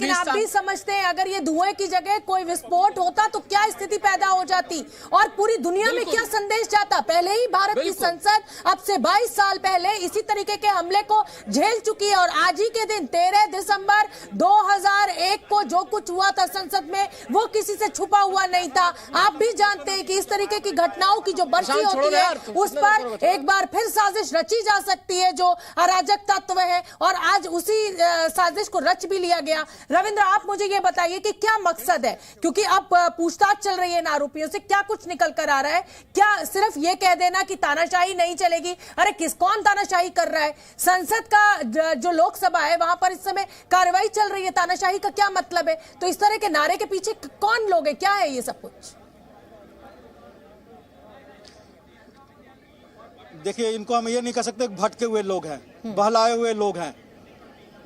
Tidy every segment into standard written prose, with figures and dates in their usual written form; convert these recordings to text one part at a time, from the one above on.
लेकिन आप भी समझते हैं अगर ये धुएं की जगह कोई विस्फोट होता तो क्या स्थिति पैदा हो जाती और पूरी दुनिया में क्या संदेश जाता। पहले ही भारत की संसद अब से 22 साल पहले इसी तरीके के हमले को झेल चुकी है और आज ही के दिन 13 दिसंबर 2001 को जो कुछ हुआ था संसद में वो किसी से छुपा हुआ नहीं था। आप भी जानते हैं कि इस तरीके की घटनाओं की जो बर्सी होती है उस पर एक बार फिर साजिश रची जा सकती है जो अराजक तत्व है और आज उसी साजिश को रच भी लिया गया। रविंद्र, आप मुझे ये बताइए कि क्या मकसद है, क्योंकि अब पूछताछ चल रही है इन आरोपियों से, क्या कुछ निकल कर आ रहा है? क्या सिर्फ ये कह देना कि तानाशाही नहीं चलेगी? अरे कौन तानाशाही कर रहा है? संसद का जो लोकसभा है वहां पर इस समय कार्रवाई चल रही है, तानाशाही का क्या मतलब है? तो इस तरह के नारे के पीछे कौन लोग हैं, क्या है ये सब कुछ? देखिए, इनको हम ये नहीं कह सकते भटके हुए लोग हैं, बहलाए हुए लोग हैं,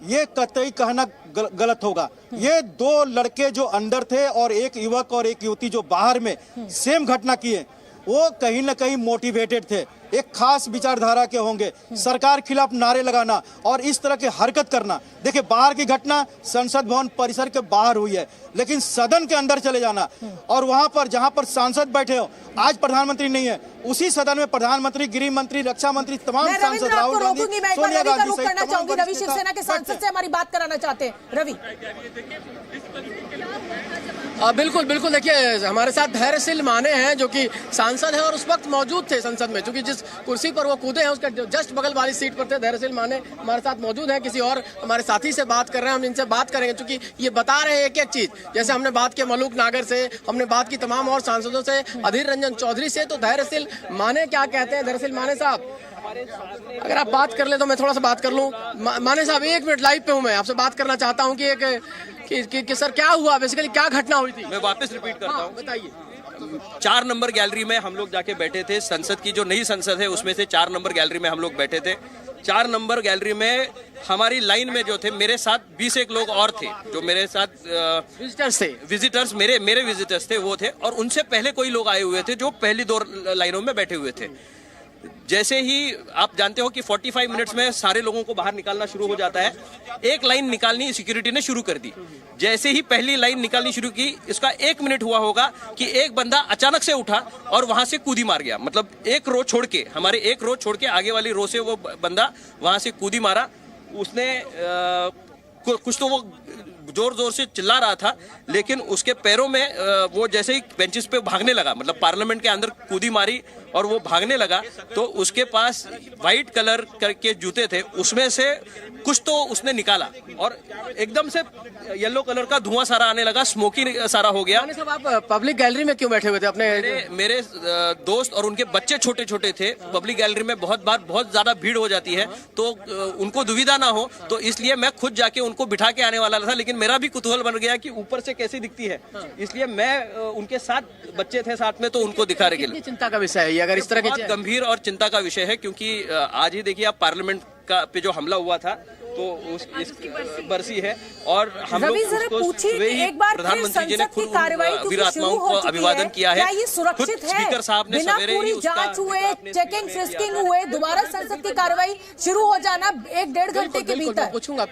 ये कतई कहना गलत होगा। ये दो लड़के जो अंदर थे और एक युवक और एक युवती जो बाहर में सेम घटना किए, वो कहीं ना कहीं मोटिवेटेड थे, एक खास विचारधारा के होंगे। सरकार खिलाफ नारे लगाना और इस तरह की हरकत करना, देखिए बाहर की घटना संसद भवन परिसर के बाहर हुई है, लेकिन सदन के अंदर चले जाना और वहां पर जहां पर सांसद बैठे हो, आज प्रधानमंत्री नहीं है, उसी सदन में प्रधानमंत्री, गृह मंत्री, रक्षा मंत्री, तमाम सांसद, राहुल गांधी, सोनिया गांधी सहित रवि शिवसेना के सांसद से हमारी बात कराना चाहते हैं। रवि, बिल्कुल बिल्कुल, देखिए हमारे साथ धैर्यशील माने हैं जो कि सांसद है और उस वक्त मौजूद थे संसद में, क्योंकि जिस कुर्सी पर वो कूदे हैं उसके जस्ट बगल वाली सीट पर थे। धैर्यशील माने हमारे साथ मौजूद हैं। किसी और हमारे साथी से बात कर रहे हैं, हम इनसे बात करेंगे क्योंकि ये बता रहे हैं एक एक चीज। जैसे हमने बात की मलूक नागर से, हमने बात की तमाम और सांसदों से, अधीर रंजन चौधरी से, तो धैर्यशील माने क्या कहते हैं? धैर्यशील माने साहब, अगर आप बात कर ले तो मैं थोड़ा सा बात कर लूं। माने साहब, एक मिनट, लाइव पे हूं, मैं आपसे बात करना चाहता हूं कि सर क्या हुआ, बेसिकली क्या घटना हुई थी? मैं वापस रिपीट करता हूं, बताइए। 4 नंबर गैलरी में हम लोग जाके बैठे थे। संसद की जो नई संसद है उसमें से 4 नंबर गैलरी में हम लोग बैठे थे। 4 नंबर गैलरी में हमारी लाइन में जो थे, मेरे साथ 20 एक लोग और थे जो मेरे साथ विजिटर्स मेरे विजिटर्स थे, वो थे। और उनसे पहले कोई लोग आए हुए थे जो पहली 2 लाइनों में बैठे हुए थे। जैसे ही आप जानते हो कि 45 मिनट्स में सारे लोगों को बाहर निकालना शुरू हो जाता है, एक लाइन निकालनी सिक्योरिटी ने शुरू कर दी। जैसे ही पहली लाइन निकालनी शुरू की, इसका 1 मिनट हुआ होगा कि एक बंदा अचानक से उठा और वहां से कूदी मार गया। मतलब एक रो छोड़ के, हमारे एक रो छोड़ के आगे वाली रो से वो बंदा वहां से कूदी मारा। उसने कुछ तो वो जोर जोर से चिल्ला रहा था, लेकिन उसके पैरों में वो जैसे ही बेंचेस पे भागने लगा, मतलब पार्लियामेंट के अंदर कूदी मारी और वो भागने लगा, तो उसके पास व्हाइट कलर के जूते थे, उसमें से कुछ तो उसने निकाला और एकदम से येलो कलर का धुआं सारा आने लगा, स्मोकी सारा हो गया। साहब, आप पब्लिक गैलरी में क्यों बैठे हुए थे? अपने मेरे दोस्त और उनके बच्चे छोटे छोटे थे। पब्लिक गैलरी में बहुत बार बहुत ज्यादा भीड़ हो जाती है, तो उनको दुविधा ना हो, तो इसलिए मैं खुद जाके उनको बिठा के आने वाला था, लेकिन मेरा भी कुतूहल बन गया कि ऊपर से कैसी दिखती है, इसलिए मैं उनके साथ, बच्चे थे साथ में, तो उनको दिखाने के लिए। चिंता का विषय है अगर इस तरह के, गंभीर और चिंता का विषय है, क्योंकि आज ही देखिए आप पार्लियामेंट का पे जो हमला हुआ था, तो इस बरसी है और हम लोग प्रधानमंत्री जी ने खुद वीर आत्माओं को अभिवादन किया है। ये सुरक्षित है? स्पीकर साहब ने सवेरे ही जांच हुए, चेकिंग फ्रिस्किंग हुए, दोबारा संसद की कार्रवाई शुरू हो जाना 1-1.5 घंटे के भीतर। पूछूंगा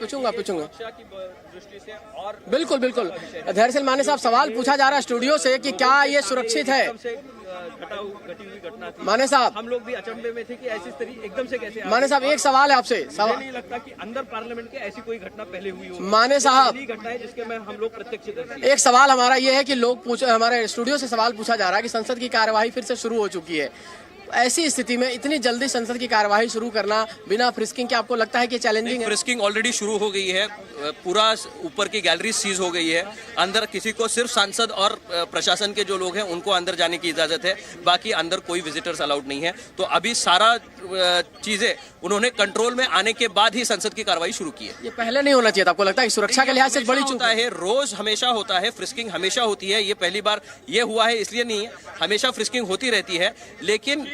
बिल्कुल बिल्कुल। धैर्यशील माने साहब, सवाल पूछा जा रहा है स्टूडियो से कि क्या ये सुरक्षित है? माने साहब, हम लोग भी अचंभे में थे कि ऐसी स्थिति एकदम से कैसे। माने साहब, एक सवाल है आपसे। मुझे नहीं लगता कि अंदर पार्लियामेंट के ऐसी कोई घटना पहले हुई हो। माने साहब, घटना है जिसके में हम लोग प्रत्यक्षदर्शी। एक सवाल हमारा ये है कि हमारे स्टूडियो से सवाल पूछा जा रहा है कि संसद की कार्यवाही फिर से शुरू हो चुकी है, ऐसी स्थिति में इतनी जल्दी संसद की कार्यवाही शुरू करना बिना फ्रिस्किंग के, आपको लगता है कि चैलेंजिंग है? फ्रिस्किंग ऑलरेडी शुरू हो गई है, पूरा ऊपर की गैलरी सीज हो गई है। अंदर किसी को, सिर्फ सांसद और प्रशासन के जो लोग हैं उनको अंदर जाने की इजाजत है, बाकी अंदर कोई विजिटर्स अलाउड नहीं है। तो अभी सारा चीजें उन्होंने कंट्रोल में आने के बाद ही संसद की कार्रवाई शुरू की है। ये पहले नहीं होना चाहिए था? आपको लगता है सुरक्षा के लिहाज से बड़ी चूक है? रोज हमेशा होता है, फ्रिस्किंग हमेशा होती है, ये पहली बार ये हुआ है इसलिए नहीं है, हमेशा फ्रिस्किंग होती रहती है। लेकिन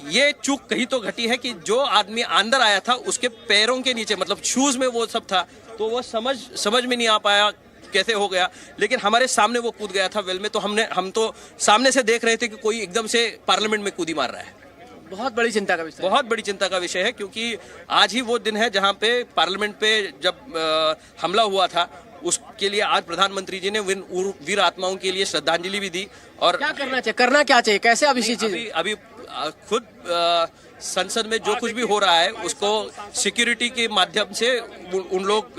ये चूक कहीं तो घटी है कि जो आदमी अंदर आया था उसके पैरों के नीचे, मतलब शूज में वो सब था, तो वो समझ में नहीं आ पाया कैसे हो गया, लेकिन हमारे सामने वो कूद गया था वेल में, तो हम तो सामने से देख रहे थे कि कोई एकदम से पार्लियामेंट में कूदी मार रहा है। बहुत बड़ी चिंता का विषय, बहुत बड़ी चिंता का विषय है, क्योंकि आज ही वो दिन है जहां पे पार्लियामेंट पे जब हमला हुआ था, उसके लिए आज प्रधानमंत्री जी ने वीर आत्माओं के लिए श्रद्धांजलि भी दी। और क्या करना चाहिए, करना क्या चाहिए, कैसे अब इसी चीज अभी खुद संसद में जो कुछ भी हो रहा है उसको सिक्योरिटी के माध्यम से उन लोग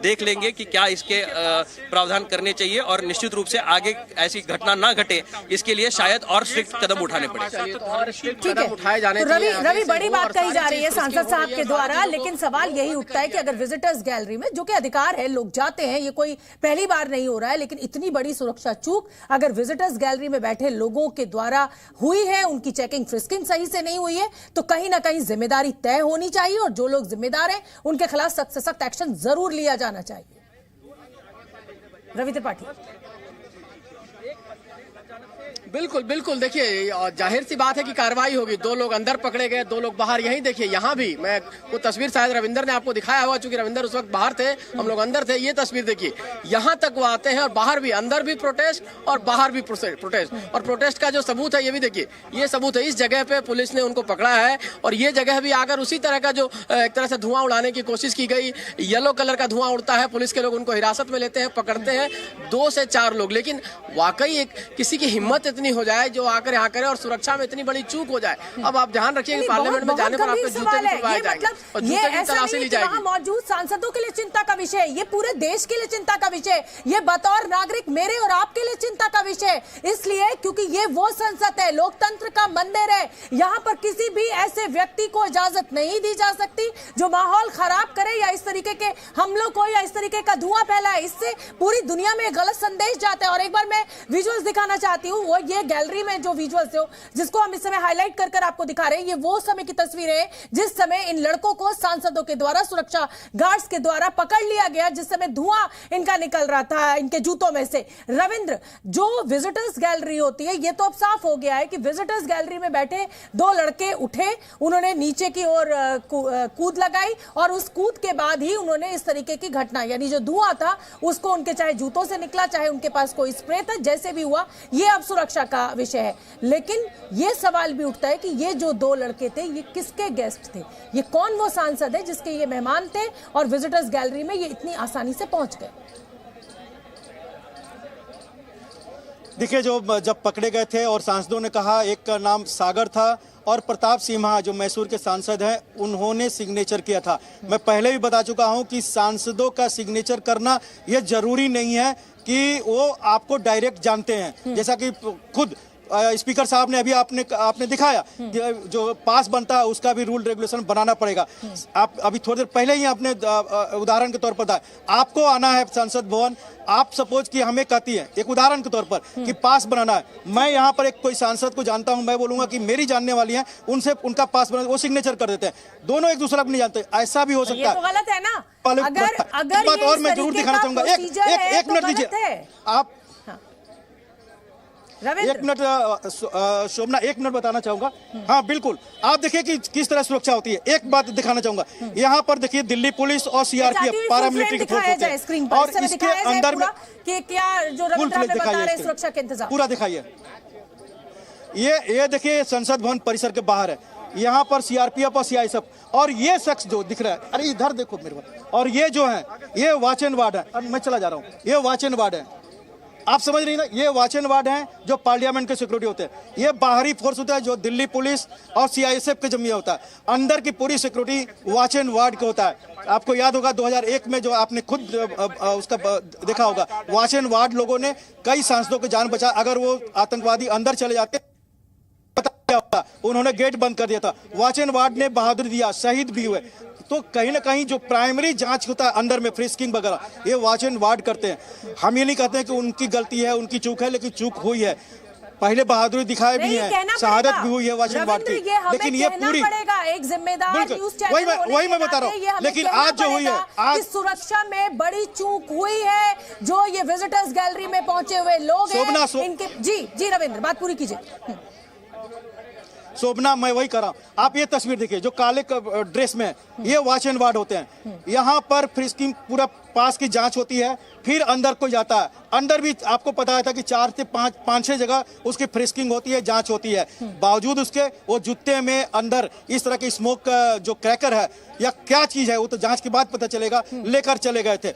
देख लेंगे कि क्या इसके प्रावधान करने चाहिए, और निश्चित रूप से आगे ऐसी घटना ना घटे इसके लिए शायद और स्ट्रिक्ट कदम उठाने पड़ेंगे। और स्ट्रिक्ट कदम उठाए जाने तो रवि बड़ी बात कही जा रही है सांसद साहब के द्वारा, लेकिन सवाल यही उठता है कि अगर विजिटर्स गैलरी में, जो कि अधिकार है, लोग जाते हैं, ये कोई पहली बार नहीं हो रहा है, लेकिन इतनी बड़ी सुरक्षा चूक अगर विजिटर्स गैलरी में बैठे लोगों के द्वारा हुई है, उनकी चेकिंग फ्रिस्किंग सही से नहीं हुई है, तो कहीं ना कहीं जिम्मेदारी तय होनी चाहिए और जो लोग जिम्मेदार हैं उनके खिलाफ सख्त से सख्त एक्शन जरूर लिया जाना चाहिए। रवि त्रिपाठी। बिल्कुल बिल्कुल, देखिए जाहिर सी बात है कि कार्रवाई होगी। 2 लोग अंदर पकड़े गए, 2 लोग बाहर। यहीं देखिए, यहाँ भी मैं वो तस्वीर शायद रविंदर ने आपको दिखाया होगा, चूंकि रविंदर उस वक्त बाहर थे, हम लोग अंदर थे। ये तस्वीर देखिए, यहाँ तक वो आते हैं और बाहर भी, अंदर भी प्रोटेस्ट और बाहर भी प्रोटेस्ट। और प्रोटेस्ट का जो सबूत है ये भी देखिए, ये सबूत है। इस जगह पे पुलिस ने उनको पकड़ा है और ये जगह भी आकर उसी तरह का जो एक तरह से धुआं उड़ाने की कोशिश की गई, येलो कलर का धुआं उड़ता है, पुलिस के लोग उनको हिरासत में लेते हैं, पकड़ते हैं 2 से 4 लोग। लेकिन वाकई एक किसी की हिम्मत इतनी हो जाए जो आकर यहाँ करे और सुरक्षा में इतनी बड़ी चूक हो जाए। अब आप ध्यान रखिए कि पार्लियामेंट में जाने पर आपके जूते भी खुलवाए जाएंगे और जूते की तलाशी ली जाएगी। वहाँ मौजूद सांसदों के लिए चिंता का विषय, ये पूरे देश के लिए चिंता का विषय, ये बतौर नागरिक मेरे और आपके लिए चिंता का विषय, इसलिए क्योंकि ये वो संसद है, लोकतंत्र का मंदिर है। यहाँ पर किसी भी ऐसे व्यक्ति को इजाजत नहीं दी जा सकती जो माहौल खराब करे या इस तरीके के हमलों को या इस तरीके का धुआं फैलाए। इससे पूरी दुनिया में गलत संदेश जाता है। और एक बार मैं विजुअल्स दिखाना चाहती हूँ, वो ये गैलरी में जो विजुअल्स हो जिसको हम इस समय हाईलाइट कर कर आपको दिखा रहे हैं, ये वो समय की तस्वीरें हैं जिस समय इन लड़कों को सांसदों के द्वारा, सुरक्षा गार्ड्स के द्वारा पकड़ लिया गया, जिस समय धुआं इनका निकल रहा था इनके जूतों में से। रविंद्र, जो विजिटर्स गैलरी होती है, ये तो अब साफ हो गया है कि विजिटर्स गैलरी में बैठे 2 लड़के उठे, उन्होंने नीचे की ओर कूद लगाई और उस कूद के बाद ही उन्होंने इस तरीके की घटना, यानी जो धुआं था उसको उनके चाहे जूतों से निकला, चाहे उनके पास कोई स्प्रे था, जैसे भी हुआ, ये अब सुरक्षा का विषय है। लेकिन ये सवाल भी उठता है कि ये जो 2 लड़के थे, ये किसके गेस्ट थे? ये कौन वो सांसद है जिसके ये मेहमान थे और विजिटर्स गैलरी में ये इतनी आसानी से पहुंच गए? देखिए, जब पकड़े गए थे और सांसदों ने कहा, एक का नाम सागर था और प्रताप सिम्हा जो मैसूर के सांसद हैं, उन्होंने सिग्नेचर किया था। मैं पहले भी बता चुका हूं कि सांसदों का सिग्नेचर करना यह जरूरी नहीं है कि वो आपको डायरेक्ट जानते हैं। जैसा कि खुद स्पीकर साहब ने अभी आपने दिखाया कि जो पास बनता है उसका भी रूल रेगुलेशन बनाना पड़ेगा। आप अभी थोड़ी देर पहले ही आपने उदाहरण के तौर पर बताया, आपको आना है संसद भवन, आप सपोज कि हमें कहती है, एक उदाहरण के तौर पर, कि पास बनाना है, मैं यहाँ पर एक कोई सांसद को जानता हूँ, मैं बोलूंगा कि मेरी जानने वाली है, उनसे उनका पास बना, वो सिग्नेचर कर देते हैं, दोनों एक दूसरा को नहीं जानते। ऐसा भी हो सकता है। ये तो गलत है ना। अगर बात और मैं जरूर दिखाना चाहूंगा, एक मिनट दीजिए आप, 1 मिनट शोभना, 1 मिनट बताना चाहूंगा। हाँ बिल्कुल, आप देखिए कि किस तरह सुरक्षा होती है। एक बात दिखाना चाहूंगा, यहाँ पर देखिए दिल्ली पुलिस और सीआरपीएफ, पैरामिलिट्री फोर्स होते हैं, और इसके अंदर में क्या जो सुरक्षा के इंतजाम पूरा दिखाइए। ये देखिए संसद भवन परिसर के बाहर है, यहाँ पर सीआरपीएफ और सीआईएसएफ, और ये शख्स जो दिख रहा है, अरे इधर देखो मेरे पास, और ये जो है ये वॉच एंड वार्ड है। मैं चला जा रहा हूँ, ये वॉच एंड वार्ड है, आप समझ रही ना, ये वॉच एंड वार्ड हैं जो पार्लियामेंट के सिक्योरिटी होते हैं। ये बाहरी फोर्स होता है जो दिल्ली पुलिस और सीआईएसएफ के जमीन होता है। अंदर की पूरी सिक्योरिटी वॉच एंड वार्ड का होता है। आपको याद होगा 2001 में जो आपने खुद उसका देखा होगा, वॉच एंड वार्ड लोगों ने कई सांसदों की जान बचा। अगर वो आतंकवादी अंदर चले जाते, पता क्या होता, उन्होंने गेट बंद कर दिया था। वॉच एंड वार्ड ने बहादुरी दिया, शहीद भी हुए। तो कहीं ना कहीं जो प्राइमरी जांच होता है अंदर में फ्रिस्किंग वगैरह, ये वॉच एंड वार्ड करते हैं। हम ये नहीं कहते हैं कि उनकी गलती है, उनकी चूक है, लेकिन चूक हुई है। पहले बहादुरी दिखाए भी है, शहादत भी हुई है वॉच एंड वार्ड की, लेकिन ये पूरी एक जिम्मेदार न्यूज़ चैनल वही मैं बता रहा हूँ। लेकिन आज जो हुई है, आज सुरक्षा में बड़ी चूक हुई है। जो ये विजिटर्स गैलरी में पहुंचे हुए लोग हैं, इनके जी रविंद्र बात पूरी कीजिए। शोभना, मैं वही कर रहा हूँ। आप ये तस्वीर देखिए, जो काले ड्रेस में है, ये वॉच एंड वार्ड होते हैं। यहाँ पर फ्रिस्किंग पूरा पास की जांच होती है, फिर अंदर कोई जाता है। अंदर भी आपको पता था कि 4 से 5-6 जगह उसकी फ्रिस्किंग होती है, जांच होती है। बावजूद उसके वो जूते में अंदर इस तरह की स्मोक जो क्रैकर है या क्या चीज है, वो तो जांच के बाद पता चलेगा, लेकर चले गए थे।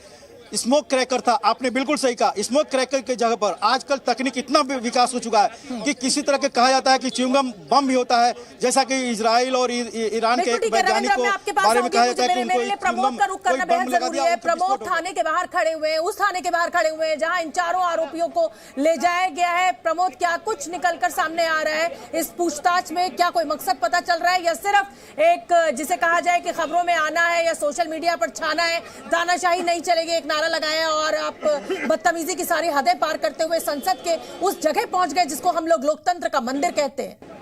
स्मोक क्रैकर था। आपने बिल्कुल सही कहा, स्मोक क्रैकर की जगह पर आजकल तकनीक इतना विकास हो चुका है कि किसी तरह के कहा जाता है कि च्युइंगम बम भी होता है, जैसा कि इजराइल और ईरान के एक वैज्ञानिक को बारे में कहा जाता है कि उनको प्रमोद का रुख करना बेहद जरूरी है। प्रमोद थाने के बाहर खड़े हुए हैं, उस थाने के बाहर खड़े हुए हैं जहां इन चारों आरोपियों को ले जाया गया है। प्रमोद, क्या कुछ निकलकर सामने आ रहा है इस पूछताछ में? क्या कोई मकसद पता चल रहा है या सिर्फ एक जिसे कहा जाए कि खबरों में आना है या सोशल मीडिया पर छाना है, तानाशाही नहीं चलेगी एक नारा लगाया और आप बदतमीजी की सारी हदें पार करते हुए संसद के उस जगह पहुंच गए जिसको हम लोग लोकतंत्र का मंदिर कहते हैं?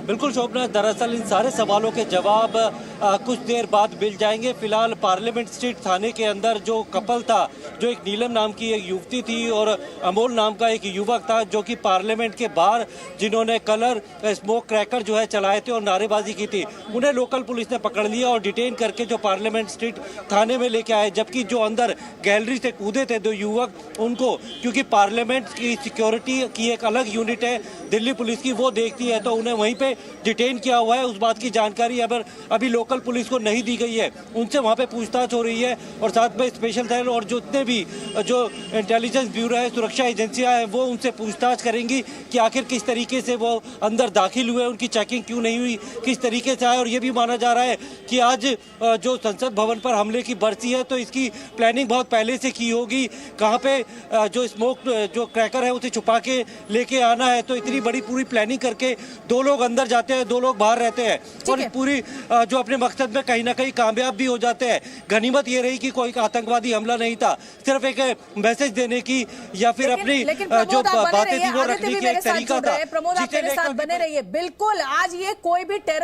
बिल्कुल शोभना, दरअसल इन सारे सवालों के जवाब कुछ देर बाद मिल जाएंगे। फिलहाल पार्लियामेंट स्ट्रीट थाने के अंदर जो कपल था, जो एक नीलम नाम की एक युवती थी और अमोल नाम का एक युवक था, जो कि पार्लियामेंट के बाहर जिन्होंने कलर स्मोक क्रैकर जो है चलाए थे और नारेबाजी की थी, उन्हें लोकल पुलिस ने पकड़ लिया और डिटेन करके जो पार्लियामेंट स्ट्रीट थाने में लेके आए। जबकि जो अंदर गैलरी से कूदे थे दो युवक, उनको क्योंकि पार्लियामेंट की सिक्योरिटी की एक अलग यूनिट है दिल्ली पुलिस की, वो देखती है, तो उन्हें वहीं पे डिटेन किया हुआ है। उस बात की जानकारी अभी लोकल पुलिस को नहीं दी गई है, उनसे वहां पे पूछताछ हो रही है और साथ में स्पेशल सेल और जितने भी जो इंटेलिजेंस ब्यूरो है, सुरक्षा एजेंसियां हैं, वो उनसे पूछताछ करेंगी कि आखिर किस तरीके से वो अंदर दाखिल हुए, उनकी चेकिंग क्यों नहीं हुई, किस तरीके से आए। और ये भी माना जा रहा है कि आज जो संसद भवन पर हमले की बरसी है तो इसकी प्लानिंग बहुत पहले से की होगी। कहाँ पे जो स्मोक जो क्रैकर है उसे छुपा के लेके आना है, तो इतनी बड़ी पूरी प्लानिंग करके दो लोग अंदर जाते हैं, दो लोग बाहर रहते हैं और पूरी जो अपने मकसद में कहीं ना कहीं कामयाब भी हो जाते हैं। गनीमत ये रही कि कोई आतंकवादी हमला नहीं था, सिर्फ एक मैसेज देने की या फिर अपनी जो बातें थी वो रखने की एक तरीका था। प्रमोद, आप मेरे साथ बने रहिए। बिल्कुल, आज ये कोई भी टेरर